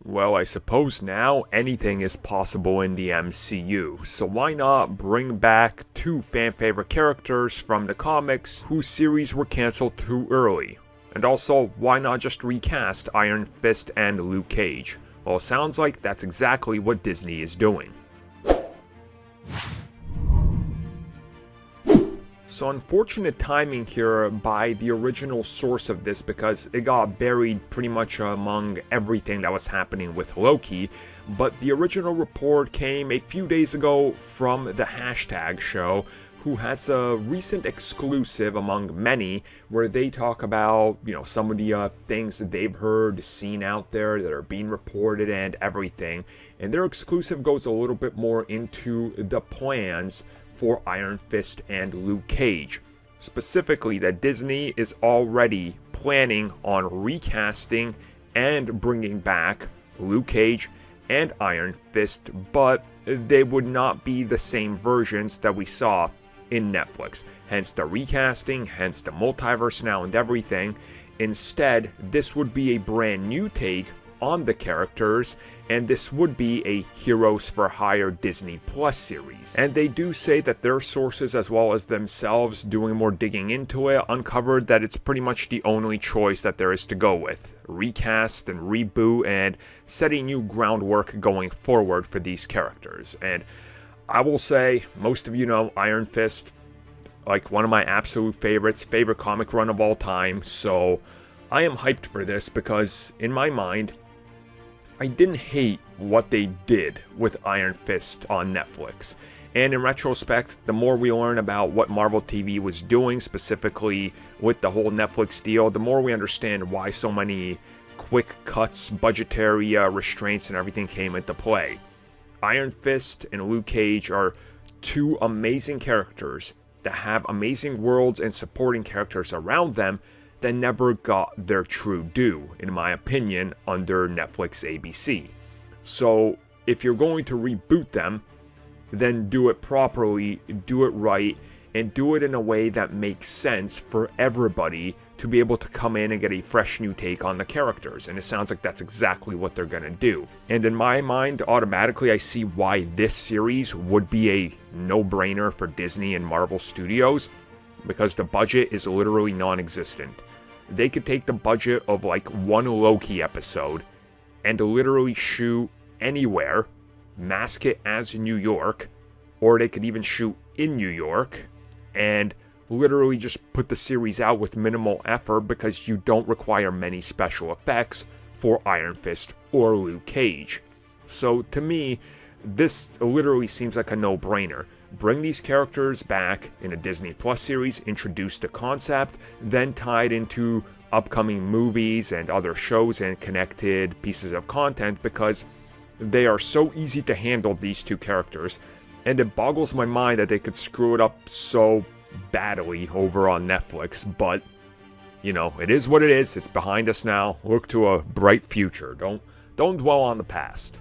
Well, I suppose now anything is possible in the MCU, so why not bring back two fan-favorite characters from the comics whose series were cancelled too early? And also, why not just recast Iron Fist and Luke Cage? Well, it sounds like that's exactly what Disney is doing. So unfortunate timing here by the original source of this, because it got buried pretty much among everything that was happening with Loki, but the original report came a few days ago from the Hashtag Show, who has a recent exclusive among many where they talk about, some of the things that they've heard, seen out there that are being reported and everything. And their exclusive goes a little bit more into the plans for Iron Fist and Luke Cage. Specifically, that Disney is already planning on recasting and bringing back Luke Cage and Iron Fist, but they would not be the same versions that we saw in Netflix. Hence the recasting, hence the multiverse now and everything. Instead, this would be a brand new take on the characters, and this would be a Heroes for Hire Disney Plus series. And they do say that their sources, as well as themselves doing more digging into it, uncovered that it's pretty much the only choice that there is to go with. Recast and reboot and set a new groundwork going forward for these characters. And I will say, most of you know Iron Fist, like one of my absolute favorites, favorite comic run of all time, so I am hyped for this because, in my mind, I didn't hate what they did with Iron Fist on Netflix. And in retrospect, the more we learn about what Marvel TV was doing, specifically with the whole Netflix deal, the more we understand why so many quick cuts, budgetary restraints and everything came into play. Iron Fist and Luke Cage are two amazing characters that have amazing worlds and supporting characters around them that never got their true due, in my opinion, under Netflix ABC. So, if you're going to reboot them, then do it properly, do it right, and do it in a way that makes sense for everybody to be able to come in and get a fresh new take on the characters. And it sounds like that's exactly what they're gonna do. And in my mind, automatically I see why this series would be a no-brainer for Disney and Marvel Studios, because the budget is literally non-existent. They could take the budget of like one Loki episode and literally shoot anywhere, mask it as New York, or they could even shoot in New York and literally just put the series out with minimal effort, because you don't require many special effects for Iron Fist or Luke Cage. So to me, this literally seems like a no-brainer. Bring these characters back in a Disney Plus series, introduce the concept, then tie it into upcoming movies and other shows and connected pieces of content, because they are so easy to handle, these two characters, and it boggles my mind that they could screw it up so badly over on Netflix. But it is what it is. It's behind us now. Look to a bright future. Don't dwell on the past.